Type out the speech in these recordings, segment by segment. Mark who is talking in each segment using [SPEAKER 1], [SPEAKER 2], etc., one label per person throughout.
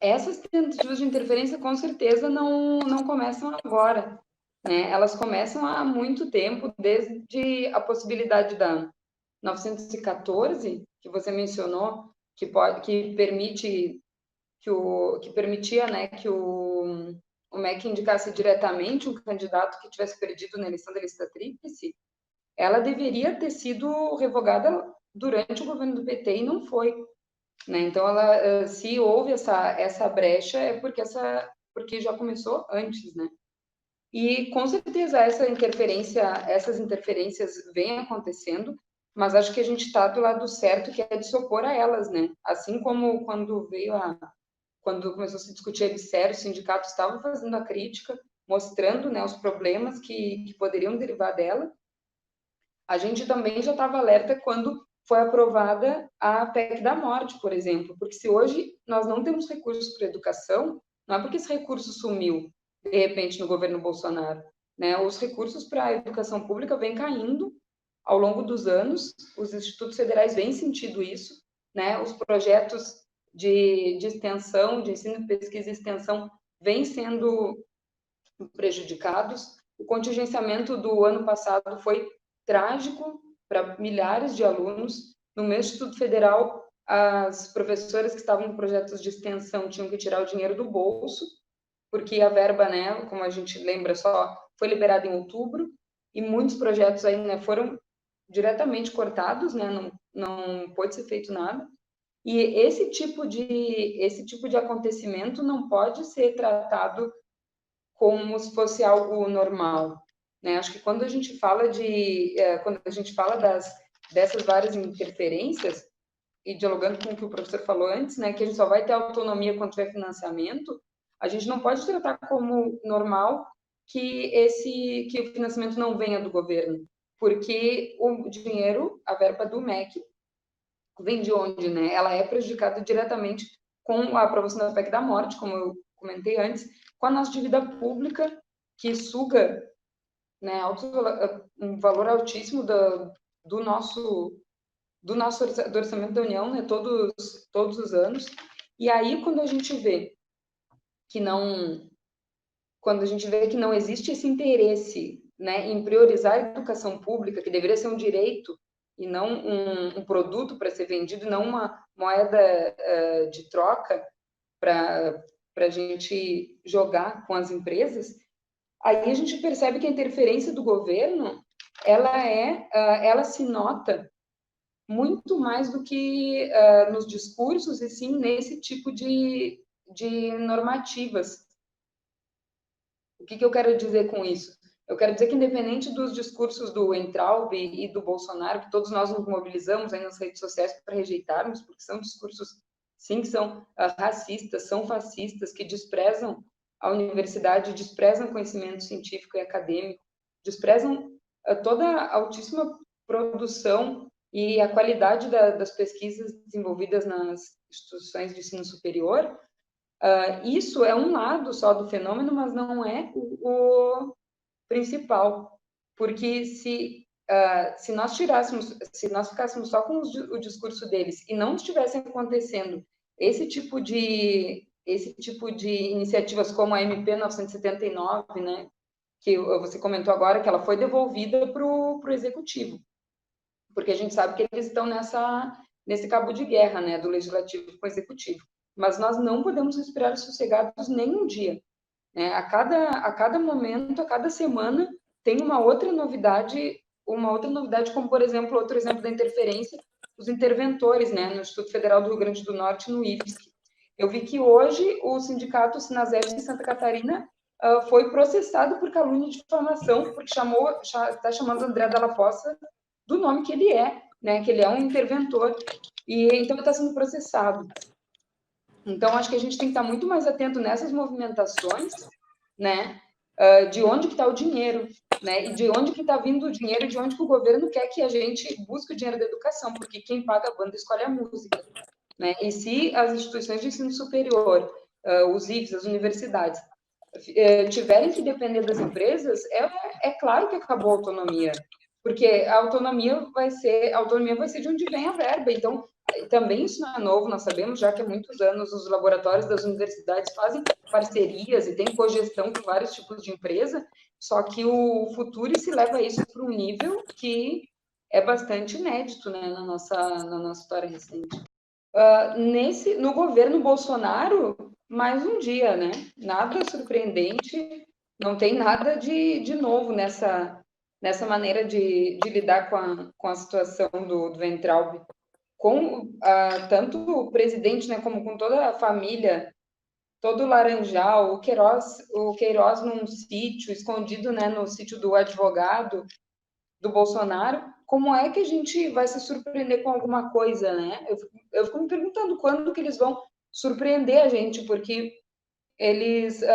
[SPEAKER 1] essas tentativas de interferência, com certeza, não começam agora, né? Elas começam há muito tempo, desde a possibilidade da 914, que você mencionou, que permitia, né, que o MEC indicasse diretamente um candidato que tivesse perdido na eleição da lista tríplice, ela deveria ter sido revogada durante o governo do PT e não foi, né? Então, se houve essa brecha, é porque já começou antes, né? E, com certeza, essas interferências vêm acontecendo, mas acho que a gente está do lado certo, que é de se opor a elas, né? Assim como quando começou a se discutir a EBSER, os sindicatos estavam fazendo a crítica, mostrando, né, os problemas que poderiam derivar dela. A gente também já estava alerta quando foi aprovada a PEC da morte, por exemplo, porque se hoje nós não temos recursos para educação, não é porque esse recurso sumiu, de repente, no governo Bolsonaro, né? Os recursos para a educação pública vêm caindo ao longo dos anos, os institutos federais vêm sentindo isso, né? Os projetos de extensão, de ensino, pesquisa e extensão vêm sendo prejudicados. O contingenciamento do ano passado foi trágico para milhares de alunos. No meu Instituto Federal, as professoras que estavam em projetos de extensão tinham que tirar o dinheiro do bolso, porque a verba, né, como a gente lembra, só foi liberada em outubro, e muitos projetos ainda foram diretamente cortados, né, não pôde ser feito nada. E esse tipo de acontecimento não pode ser tratado como se fosse algo normal, né? Acho que quando a gente fala dessas várias interferências, e dialogando com o que o professor falou antes, né, que a gente só vai ter autonomia quando tiver financiamento, a gente não pode tratar como normal que o financiamento não venha do governo, porque o dinheiro, a verba do MEC, vem de onde, né? Ela é prejudicada diretamente com a aprovação da PEC da morte, como eu comentei antes, com a nossa dívida pública, que suga, né, um valor altíssimo do orçamento da União, né, todos os anos. E aí, quando a gente vê que não existe esse interesse, né, em priorizar a educação pública, que deveria ser um direito e não um produto para ser vendido, não uma moeda de troca para a gente jogar com as empresas, aí a gente percebe que a interferência do governo ela se nota muito mais do que nos discursos, e sim nesse tipo de normativas. O que eu quero dizer com isso? Eu quero dizer que, independente dos discursos do Weintraub e do Bolsonaro, que todos nós nos mobilizamos aí nas redes sociais para rejeitarmos, porque são discursos, sim, que são racistas, são fascistas, que desprezam a universidade, desprezam o conhecimento científico e acadêmico, desprezam toda a altíssima produção e a qualidade das pesquisas desenvolvidas nas instituições de ensino superior. Isso é um lado só do fenômeno, mas não é o principal, porque se nós ficássemos só com o discurso deles e não estivessem acontecendo esse tipo de iniciativas como a MP 979, né, que você comentou agora, que ela foi devolvida para o executivo, porque a gente sabe que eles estão nesse cabo de guerra, né, do legislativo com o executivo. Mas nós não podemos respirar sossegados nem um dia, né? A cada momento, a cada semana, tem uma outra novidade, como, por exemplo, outro exemplo da interferência, os interventores, né, no Instituto Federal do Rio Grande do Norte, no IFSC. Eu vi que hoje o sindicato Sinasef em Santa Catarina foi processado por calúnia de difamação, porque está chamando André Dalla Poça do nome que ele é, né, que ele é um interventor, e então está sendo processado. Então, acho que a gente tem que estar muito mais atento nessas movimentações, né? De onde que está o dinheiro, né? E de onde que está vindo o dinheiro e de onde que o governo quer que a gente busque o dinheiro da educação, porque quem paga a banda escolhe a música, né? E se as instituições de ensino superior, os IFES, as universidades, tiverem que depender das empresas, é claro que acabou a autonomia, porque a autonomia vai ser de onde vem a verba. Então, também isso não é novo, nós sabemos já que há muitos anos os laboratórios das universidades fazem parcerias e tem cogestão com vários tipos de empresa, só que o Futuri se leva isso para um nível que é bastante inédito, né, na nossa história recente. No governo Bolsonaro, mais um dia, né? Nada surpreendente, não tem nada de novo nessa maneira de lidar com a situação do Weintraub. Tanto o presidente, né, como com toda a família, todo o Laranjal, o Queiroz num sítio, escondido, né, no sítio do advogado do Bolsonaro, como é que a gente vai se surpreender com alguma coisa, né? Eu fico me perguntando quando que eles vão surpreender a gente, porque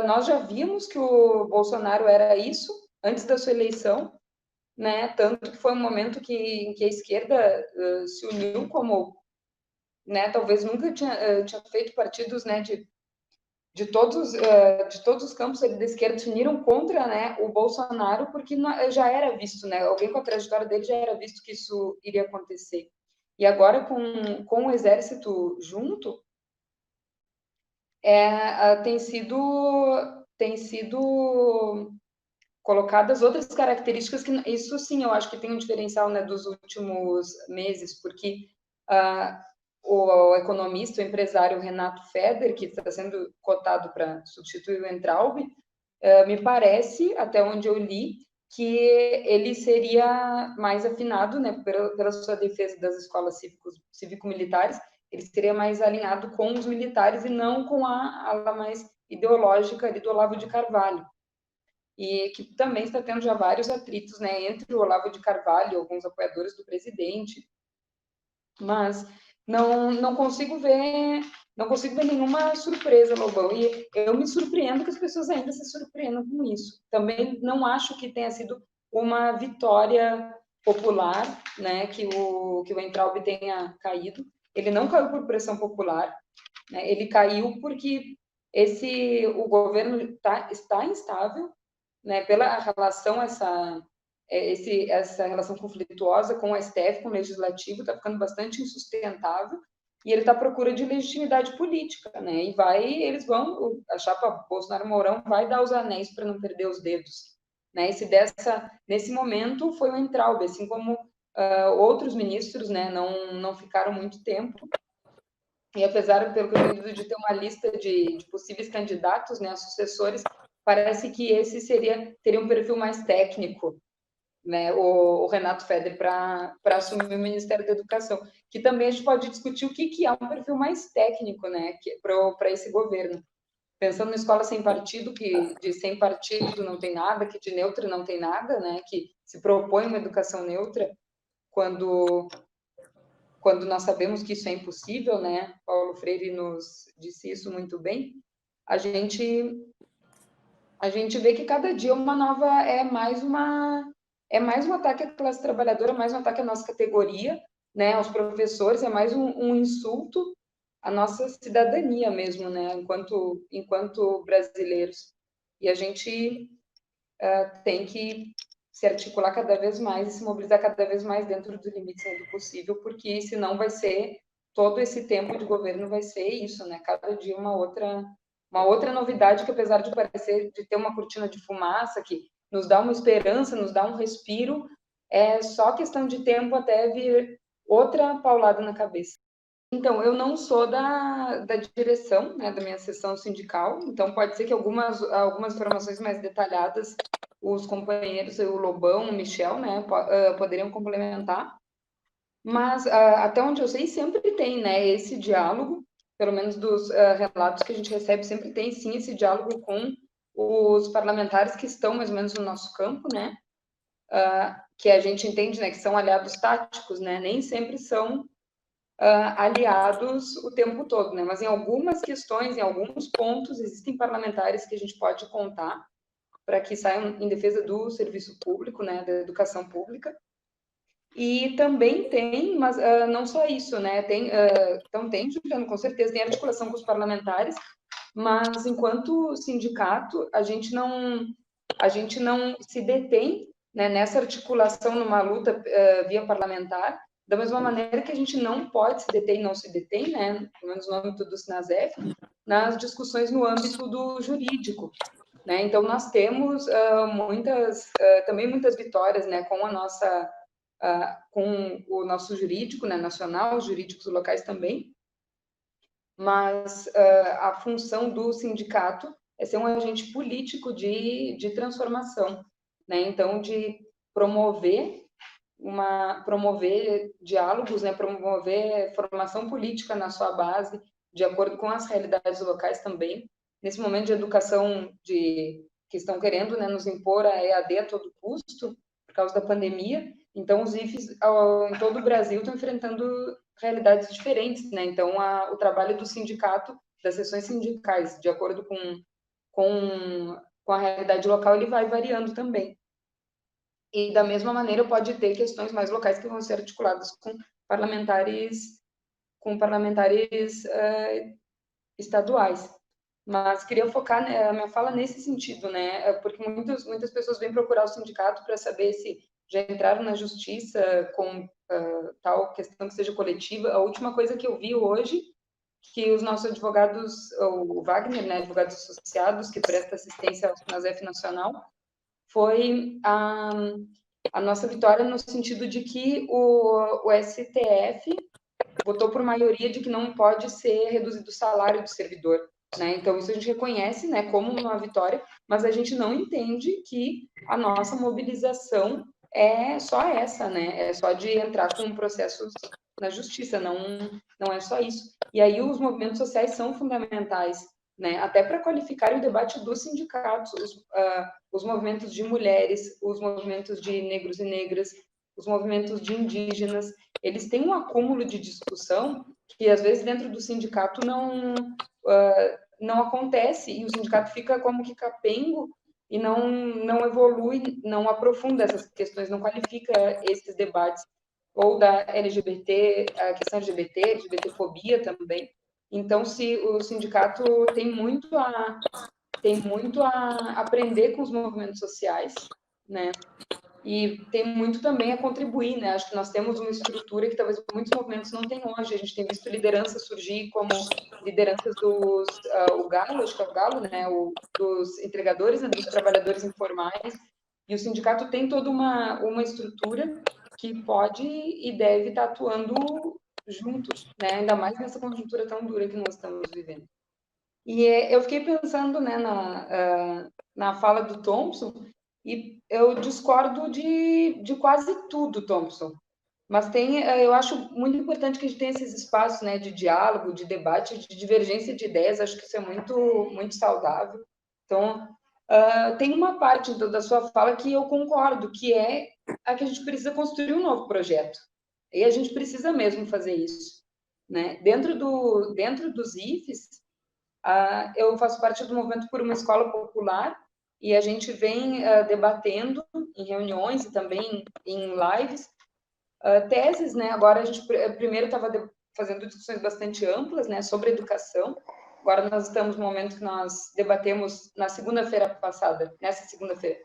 [SPEAKER 1] nós já vimos que o Bolsonaro era isso antes da sua eleição, né? Tanto que foi um momento em que a esquerda se uniu como, né? Talvez nunca tinha feito partidos, né? De todos os campos da esquerda se uniram contra, né, o Bolsonaro, porque já era visto, né, alguém com a trajetória dele já era visto que isso iria acontecer. E agora, com o exército junto, tem sido colocadas outras características que, isso sim, eu acho que tem um diferencial, né, dos últimos meses, porque o economista, o empresário Renato Feder, que está sendo cotado para substituir o Weintraub, me parece, até onde eu li, que ele seria mais afinado, né, pela sua defesa das escolas cívico-militares, ele seria mais alinhado com os militares e não com a ala mais ideológica ali do Olavo de Carvalho. E que também está tendo já vários atritos, né, entre o Olavo de Carvalho e alguns apoiadores do presidente. Mas não consigo ver nenhuma surpresa, Lobão. E eu me surpreendo que as pessoas ainda se surpreendam com isso. Também não acho que tenha sido uma vitória popular, né, que o Weintraub tenha caído. Ele não caiu por pressão popular, né? Ele caiu porque o governo está instável, né, pela relação essa relação conflituosa com o STF, com o Legislativo, está ficando bastante insustentável, e ele está à procura de legitimidade política, né? E a chapa Bolsonaro-Mourão vai dar os anéis para não perder os dedos, né? Nesse momento foi o Weintraub, assim como outros ministros, né, não ficaram muito tempo. E apesar, pelo que eu entendi, de ter uma lista de possíveis candidatos, né, sucessores, parece que esse teria um perfil mais técnico, né, o Renato Feder para assumir o Ministério da Educação, que também a gente pode discutir o que é um perfil mais técnico, né, para esse governo. Pensando na escola sem partido, que de sem partido não tem nada, que de neutra não tem nada, né, que se propõe uma educação neutra, quando nós sabemos que isso é impossível, né, Paulo Freire nos disse isso muito bem, a gente vê que cada dia é mais um ataque à classe trabalhadora, mais um ataque à nossa categoria, né, aos professores, é mais um insulto à nossa cidadania mesmo, né, enquanto brasileiros. E a gente tem que se articular cada vez mais e se mobilizar cada vez mais dentro dos limites do possível, porque senão vai ser, todo esse tempo de governo vai ser isso, né, cada dia uma outra novidade que, apesar de ter uma cortina de fumaça que nos dá uma esperança, nos dá um respiro, é só questão de tempo até vir outra paulada na cabeça. Então, eu não sou da direção, né, da minha seção sindical, então pode ser que algumas informações mais detalhadas os companheiros, o Lobão, o Michel, né, poderiam complementar, mas até onde eu sei sempre tem, né, esse diálogo, pelo menos dos relatos que a gente recebe, sempre tem sim esse diálogo com os parlamentares que estão mais ou menos no nosso campo, né, que a gente entende, né, que são aliados táticos, né, nem sempre são aliados o tempo todo, né, mas em algumas questões, em alguns pontos, existem parlamentares que a gente pode contar para que saiam em defesa do serviço público, né, da educação pública. E também tem, mas não só isso, né? Então tem, Juliano, com certeza, tem articulação com os parlamentares, mas enquanto sindicato, a gente não se detém, né, nessa articulação numa luta via parlamentar, Da mesma maneira que a gente não pode se deter e não se detém, né, pelo menos no âmbito do SINASEF, nas discussões no âmbito do jurídico, né? Então, nós temos também muitas vitórias, né, com a nossa, com o nosso jurídico, né, nacional, os jurídicos locais também, mas a função do sindicato é ser um agente político de transformação, né? Então, de promover promover diálogos, né, promover formação política na sua base, de acordo com as realidades locais também. Nesse momento de educação que estão querendo, né, nos impor a EAD a todo custo, por causa da pandemia, então os IFES em todo o Brasil estão enfrentando realidades diferentes, né? Então o trabalho do sindicato, das seções sindicais, de acordo com a realidade local, ele vai variando também. E, da mesma maneira, pode ter questões mais locais que vão ser articuladas com parlamentares estaduais. Mas queria focar a minha fala nesse sentido, né? Porque muitas pessoas vêm procurar o sindicato para saber se já entraram na justiça com tal questão que seja coletiva. A última coisa que eu vi hoje, que os nossos advogados, o Wagner, né, advogados associados, que presta assistência ao SINASEF Nacional, foi a nossa vitória no sentido de que o STF votou por maioria de que não pode ser reduzido o salário do servidor, né? Então, isso a gente reconhece, né, como uma vitória, mas a gente não entende que a nossa mobilização é só essa, né? É só de entrar com processos na justiça, não é só isso. E aí os movimentos sociais são fundamentais, né? Até para qualificar o debate dos sindicatos, os movimentos de mulheres, os movimentos de negros e negras, os movimentos de indígenas, eles têm um acúmulo de discussão que, às vezes, dentro do sindicato não acontece, e o sindicato fica como que capengo e não evolui, não aprofunda essas questões, não qualifica esses debates, ou da LGBT, a questão LGBTfobia também. Então, se o sindicato tem muito a aprender com os movimentos sociais, né? E tem muito também a contribuir, né? Acho que nós temos uma estrutura que talvez muitos movimentos não tenham hoje. A gente tem visto lideranças surgir como lideranças o Galo, acho que é o Galo, né? Dos entregadores, né? Dos trabalhadores informais. E o sindicato tem toda uma estrutura que pode e deve estar atuando juntos, né? Ainda mais nessa conjuntura tão dura que nós estamos vivendo. E eu fiquei pensando, né, na fala do Thompson, e eu discordo de quase tudo, Thompson. Mas eu acho muito importante que a gente tenha esses espaços, né, de diálogo, de debate, de divergência de ideias. Acho que isso é muito, muito saudável. Então, tem uma parte da sua fala que eu concordo, que é a que a gente precisa construir um novo projeto. E a gente precisa mesmo fazer isso, né? Dentro dos IFES, eu faço parte do movimento por uma escola popular e a gente vem debatendo em reuniões e também em lives teses, né? Agora a gente primeiro estava fazendo discussões bastante amplas, né, sobre educação. Agora nós estamos no momento que nós debatemos na segunda-feira passada, nessa segunda-feira,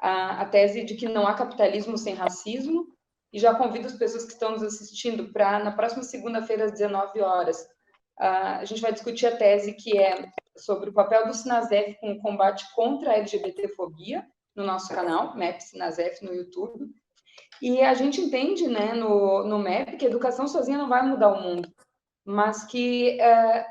[SPEAKER 1] a tese de que não há capitalismo sem racismo, e já convido as pessoas que estão nos assistindo para, na próxima segunda-feira, às 19 horas, a gente vai discutir a tese que é sobre o papel do SINASEF com o combate contra a LGBTfobia, no nosso canal, MEP SINASEF, no YouTube. E a gente entende, né, no MEP, que a educação sozinha não vai mudar o mundo, mas que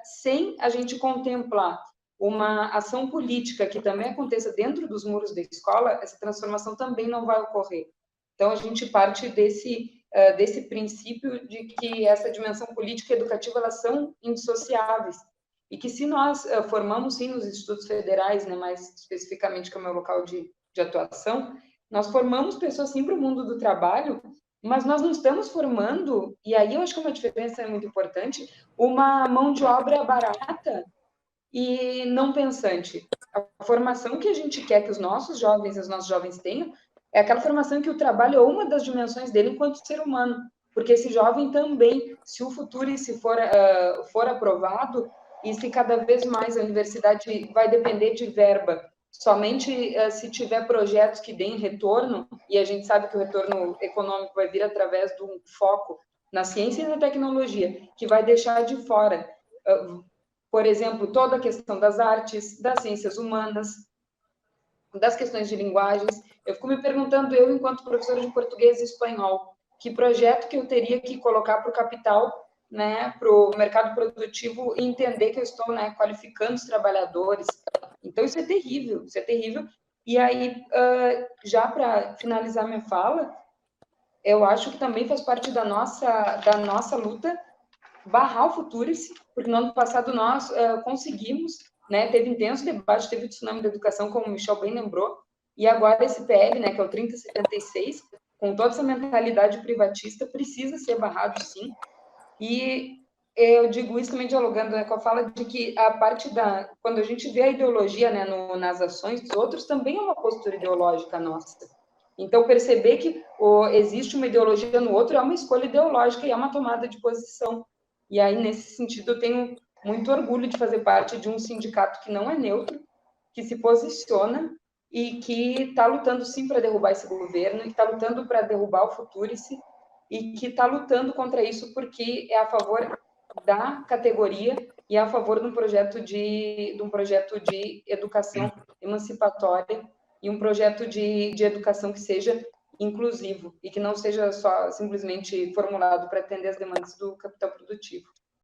[SPEAKER 1] sem a gente contemplar uma ação política que também aconteça dentro dos muros da escola, essa transformação também não vai ocorrer. Então, a gente parte desse princípio de que essa dimensão política e educativa, elas são indissociáveis. E que se nós formamos, sim, nos institutos federais, né, mais especificamente, que é o meu local de atuação, nós formamos pessoas, sim, para o mundo do trabalho, mas nós não estamos formando, e aí eu acho que uma diferença muito importante, uma mão de obra barata e não pensante. A formação que a gente quer que os nossos jovens tenham é aquela formação que o trabalho é uma das dimensões dele enquanto ser humano, porque esse jovem também, se o futuro e se for aprovado, e se cada vez mais a universidade vai depender de verba somente se tiver projetos que deem retorno, e a gente sabe que o retorno econômico vai vir através de um foco na ciência e na tecnologia, que vai deixar de fora, por exemplo, toda a questão das artes, das ciências humanas, das questões de linguagens. Eu fico me perguntando, eu, enquanto professora de português e espanhol, que projeto que eu teria que colocar para o capital, né, para o mercado produtivo, e entender que eu estou, né, qualificando os trabalhadores. Então, isso é terrível, isso é terrível. E aí, já para finalizar minha fala, eu acho que também faz parte da nossa luta barrar o Futurice, porque no ano passado nós conseguimos, né, teve intenso debate, teve o tsunami da educação, como o Michel bem lembrou, e agora esse PL, né, que é o 3076, com toda essa mentalidade privatista, precisa ser barrado, sim. E eu digo isso também dialogando, né, com a fala de que a parte da... Quando a gente vê a ideologia, né, nas ações dos outros, também é uma postura ideológica nossa. Então, perceber que existe uma ideologia no outro é uma escolha ideológica e é uma tomada de posição. E aí, nesse sentido, eu tenho muito orgulho de fazer parte de um sindicato que não é neutro, que se posiciona e que está lutando, sim, para derrubar esse governo, e está lutando para derrubar o Futurice, e que está lutando contra isso porque é a favor da categoria e é a favor de um projeto de educação emancipatória e um projeto de educação que seja inclusivo e que não seja só simplesmente formulado para atender as demandas do capital produtivo.